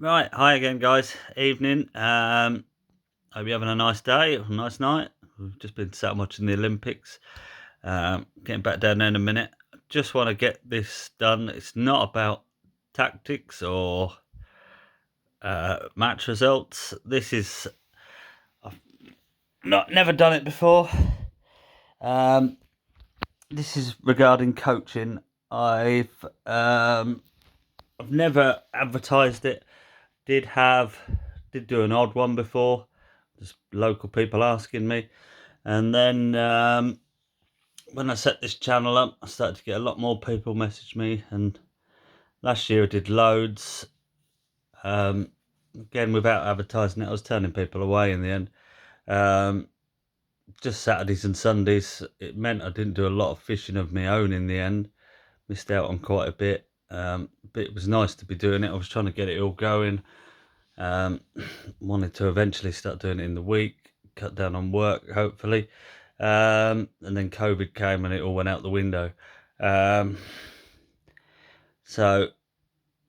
Right, hi again, guys. Evening. Hope you're having a nice day, a nice night. We've just been sat watching the Olympics. Getting back down there in a minute. Just want to get this done. It's not about tactics or match results. This is I've not never done it before. Um, this is regarding coaching. I've never advertised it. Did do an odd one before, just local people asking me, and then when I set this channel up, I started to get a lot more people message me. And last year I did loads. Again, without advertising it, I was turning people away in the end. Just Saturdays and Sundays. It meant I didn't do a lot of fishing of my own in the end. Missed out on quite a bit. But it was nice to be doing it. I was trying to get it all going. Wanted to eventually start doing it in the week, cut down on work, hopefully. And then COVID came and it all went out the window. So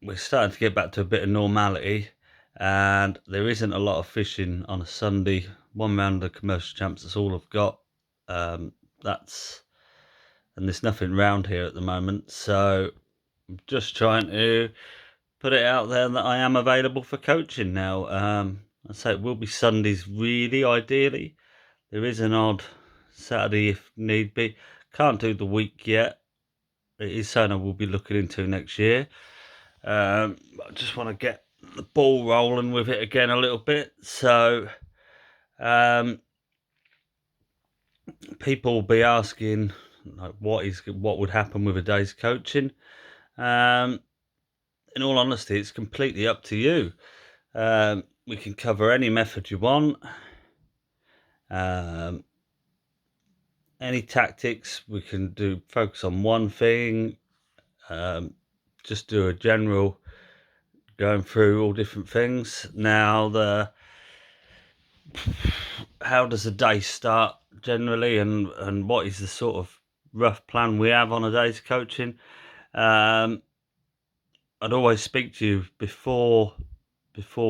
we're starting to get back to a bit of normality, and there isn't a lot of fishing on a Sunday. One round of commercial champs, that's all I've got. That's and there's nothing round here at the moment. So I'm just trying to put it out there that I am available for coaching now. I say it will be Sundays, really, ideally. There is an odd Saturday if need be. Can't do the week yet. It is something I will be looking into next year. I just want to get the ball rolling with it again a little bit. So people will be asking, like, what would happen with a day's coaching. In all honesty, it's completely up to you. We can cover any method you want. Any tactics we can do, focus on one thing. Just do a general going through all different things. Now, how does a day start generally, and what is the sort of rough plan we have on a day's coaching? I'd always speak to you before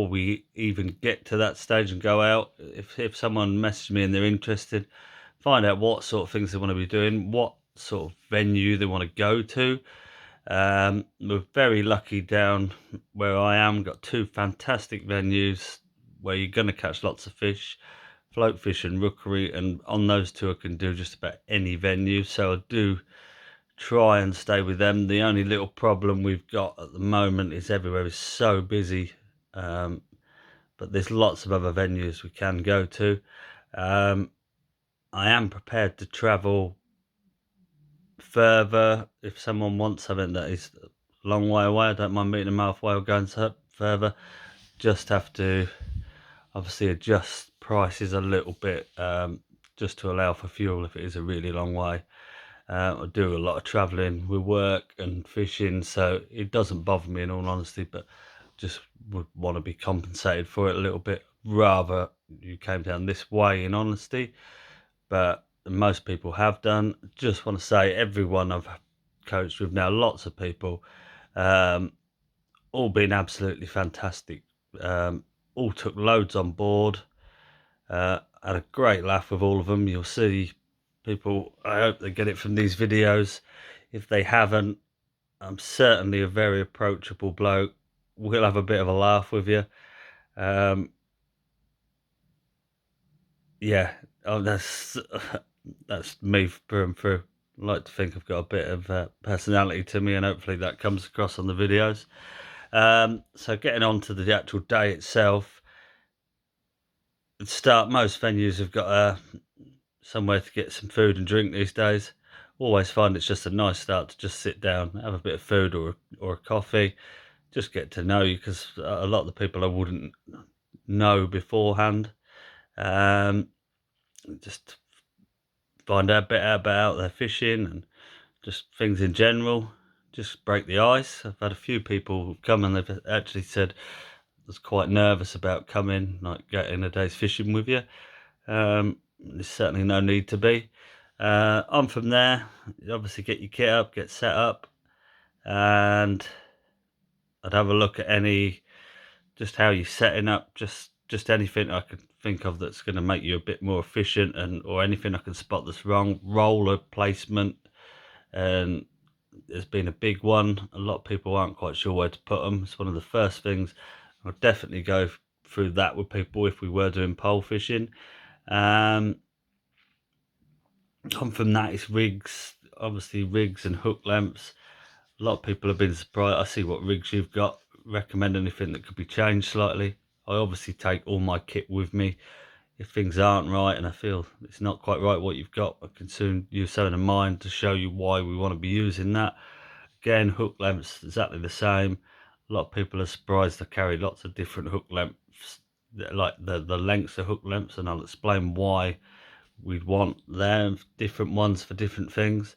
we even get to that stage and go out. If someone messages me and they're interested, find out what sort of things they want to be doing, what sort of venue they want to go to. We're very lucky down where I am. Got two fantastic venues where you're going to catch lots of fish, float fish and rookery, and on those two I can do just about any venue. So I do try and stay with them. The only little problem we've got at the moment is everywhere is so busy, but there's lots of other venues we can go to. I am prepared to travel further if someone wants something that is a long way away. I don't mind meeting them halfway or going further. Just have to obviously adjust prices a little bit, just to allow for fuel if it is a really long way. I do a lot of travelling with work and fishing, so it doesn't bother me in all honesty, but just would want to be compensated for it a little bit. Rather you came down this way, in honesty, but most people have done. Just want to say, everyone I've coached with now, lots of people, all been absolutely fantastic. All took loads on board. Had a great laugh with all of them. You'll see people, I hope they get it from these videos. If they haven't, I'm certainly a very approachable bloke. We'll have a bit of a laugh with you. Yeah, oh, that's me through and through. I like to think I've got a bit of personality to me, and hopefully that comes across on the videos. So getting on to the actual day itself, most venues have got somewhere to get some food and drink these days. Always find it's just a nice start to just sit down, have a bit of food or a coffee, just get to know you, because a lot of the people I wouldn't know beforehand. Just find out a bit about their fishing and just things in general. Just break the ice. I've had a few people come and they've actually said I was quite nervous about coming, like getting a day's fishing with you. There's certainly no need to be. On from there, you obviously get your kit up, get set up, and I'd have a look at any just how you're setting up, just anything I could think of that's going to make you a bit more efficient, and or anything I can spot that's wrong. Roller placement, and there's been a big one. A lot of people aren't quite sure where to put them. It's one of the first things. I'll definitely go through that with people if we were doing pole fishing. On from that, it's rigs, obviously rigs and hook lengths. A lot of people have been surprised. I see what rigs you've got. Recommend anything that could be changed slightly. I obviously take all my kit with me. If things aren't right and I feel it's not quite right what you've got, I can soon use something in mind to show you why we want to be using that. Again, hook lengths, exactly the same. A lot of people are surprised I carry lots of different hook lengths, like the lengths of hook lengths, and I'll explain why we'd want them, different ones for different things.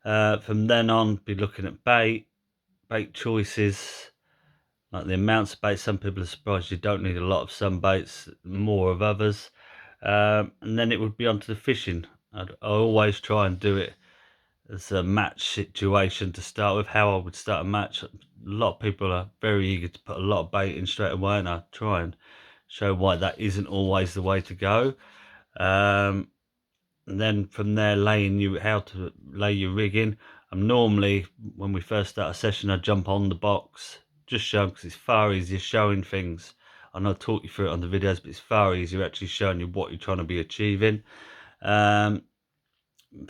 From then on, be looking at bait choices, like the amounts of bait. Some people are surprised you don't need a lot of some baits, more of others. And then it would be onto the fishing. I always try and do it as a match situation to start with, how I would start a match. A lot of people are very eager to put a lot of bait in straight away, and I try and show why that isn't always the way to go. And then from there, how to lay your rig in. I'm normally, when we first start a session, I jump on the box, just show, because it's far easier showing things. I know I taught you through it on the videos, but it's far easier actually showing you what you're trying to be achieving. From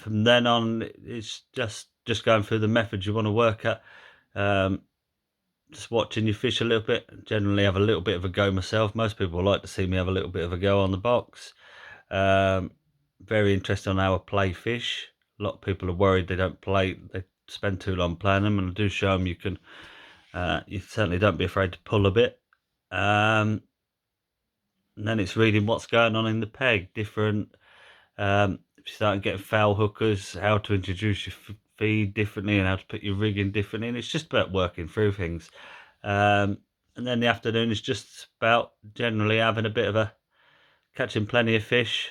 then on, it's just going through the methods you want to work at. Just watching you fish a little bit. Generally have a little bit of a go myself. Most people like to see me have a little bit of a go on the box. Very interested on how I play fish. A lot of people are worried they don't play, they spend too long playing them, and I do show them you can, you certainly don't be afraid to pull a bit. And then it's reading what's going on in the peg, different, if you start getting foul hookers, how to introduce your feed differently and how to put your rig in differently, and it's just about working through things. And then the afternoon is just about generally having a bit of a, catching plenty of fish,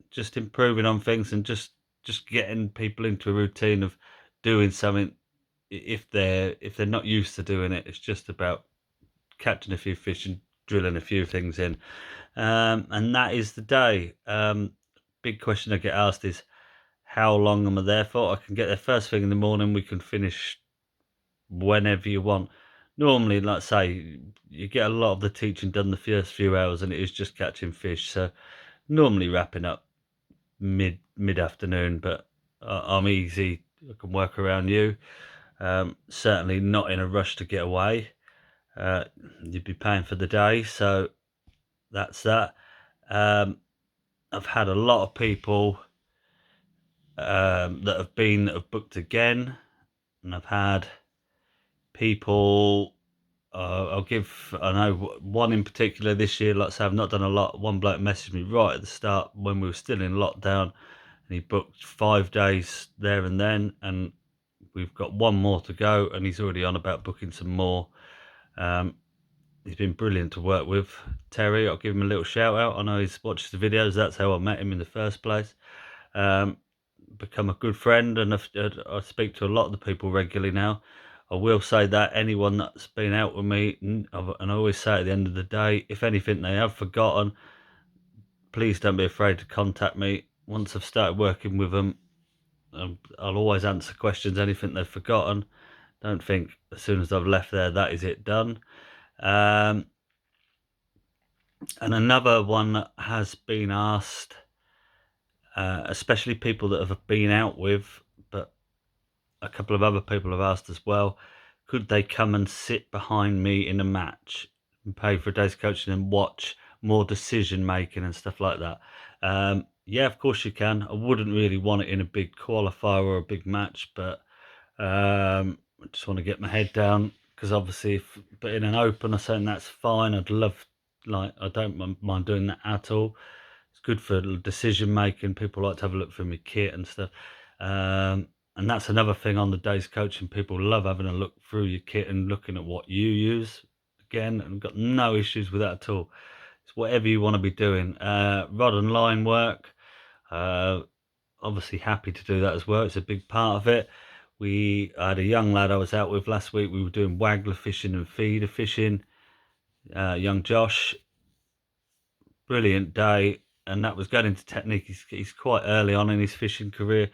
just improving on things, and just getting people into a routine of doing something. If they're not used to doing it, it's just about catching a few fish and drilling a few things in. And that is the day. Big question I get asked is, how long am I there for? I can get there first thing in the morning. We can finish whenever you want. Normally, like say, you get a lot of the teaching done the first few hours, and it is just catching fish. So normally wrapping up mid afternoon, but I'm easy. I can work around you. Certainly not in a rush to get away. You'd be paying for the day, so that's that. I've had a lot of people that have booked again, and I've had people. I know one in particular this year. Like I say, I've not done a lot. One bloke messaged me right at the start when we were still in lockdown, and he booked 5 days there and then, and we've got one more to go, and he's already on about booking some more. He's been brilliant to work with. Terry, I'll give him a little shout out. I know he's watched the videos. That's how I met him in the first place. Become a good friend, and I speak to a lot of the people regularly now. I will say that anyone that's been out with me, and I always say at the end of the day, if anything they have forgotten, please don't be afraid to contact me. Once I've started working with them, I'll always answer questions, anything they've forgotten. Don't think as soon as I've left there, that is it, done. And another one that has been asked, especially people that have been out with, but a couple of other people have asked as well, could they come and sit behind me in a match and pay for a day's coaching and watch more decision making and stuff like that? Yeah, of course you can. I wouldn't really want it in a big qualifier or a big match, but I just want to get my head down, because obviously, but in an open or something, that's fine. I'd love, like, I don't mind doing that at all. It's good for decision making. People like to have a look through my kit and stuff. And that's another thing on the day's coaching. People love having a look through your kit and looking at what you use. Again, I've got no issues with that at all. It's whatever you want to be doing. Rod and line work. Obviously happy to do that as well. It's a big part of it. I had a young lad I was out with last week. We were doing waggler fishing and feeder fishing. young Josh. Brilliant day, and that was going into technique. He's quite early on in his fishing career,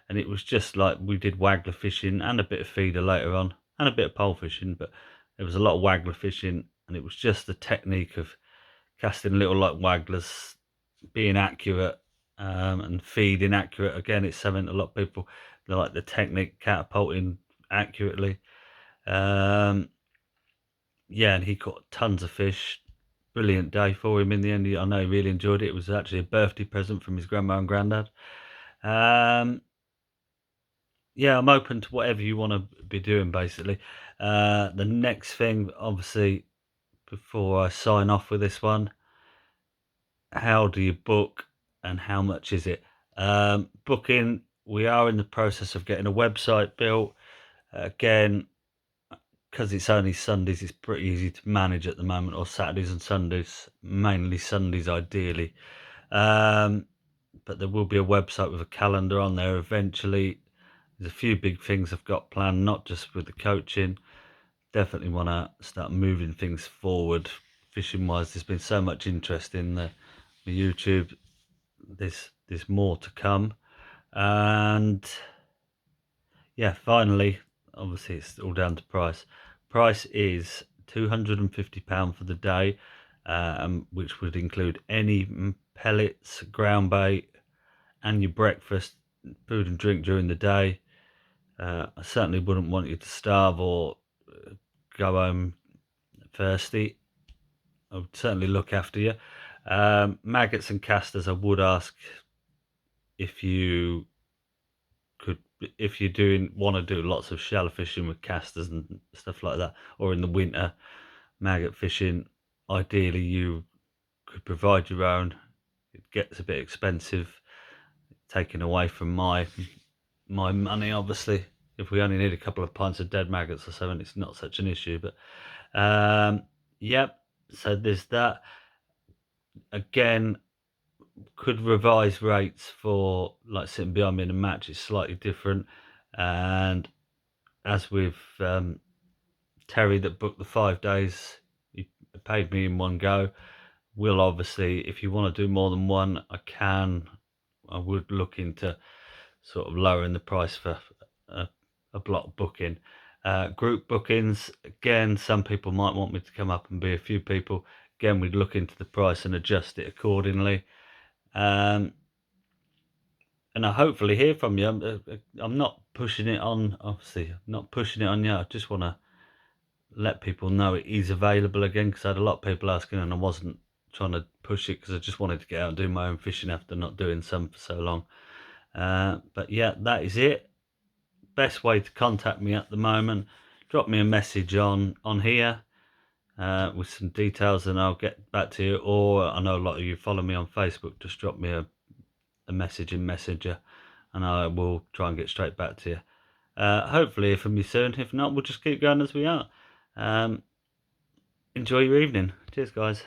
and it was just like we did waggler fishing and a bit of feeder later on, and a bit of pole fishing, but there was a lot of waggler fishing, and it was just the technique of casting little like wagglers, being accurate, and feeding accurate. Again, it's something a lot of people, they like the technique, catapulting accurately. Yeah, and he caught tons of fish. Brilliant day for him in the end. I know he really enjoyed it. It was actually a birthday present from his grandma and granddad. Um, yeah, I'm open to whatever you want to be doing, basically. The next thing, obviously, before I sign off with this one, how do you book and how much is it? Booking, we are in the process of getting a website built. Again, because it's only Sundays, it's pretty easy to manage at the moment, or Saturdays and Sundays, mainly Sundays ideally. But there will be a website with a calendar on there eventually. There's a few big things I've got planned, not just with the coaching. Definitely want to start moving things forward fishing wise. There's been so much interest in the YouTube. There's more to come. And yeah, finally, obviously it's all down to price. Price is £250 for the day, which would include any pellets, ground bait, and your breakfast, food and drink during the day. I certainly wouldn't want you to starve or go home thirsty. I would certainly look after you. Maggots and casters, I would ask if you could, if you want to do lots of shallow fishing with casters and stuff like that, or in the winter maggot fishing, ideally you could provide your own. It gets a bit expensive, taken away from my money, obviously. If we only need a couple of pints of dead maggots or something, it's not such an issue. But yep, so there's that. Again, could revise rates for like sitting behind me in a match. It's slightly different, and as with Terry that booked the 5 days, he paid me in one go. We'll obviously, if you want to do more than one, I would look into sort of lowering the price for a block booking. Group bookings, again, some people might want me to come up and be a few people. Again, we'd look into the price and adjust it accordingly. And I hopefully hear from you. I'm not pushing it on, obviously, not pushing it on you. I just want to let people know it is available again, because I had a lot of people asking and I wasn't trying to push it because I just wanted to get out and do my own fishing after not doing some for so long. But yeah, that is it. Best way to contact me at the moment, drop me a message on here with some details and I'll get back to you. Or I know a lot of you follow me on Facebook, just drop me a message in Messenger and I will try and get straight back to you. Hopefully hear from you soon. If not, we'll just keep going as we are. Enjoy your evening. Cheers, guys.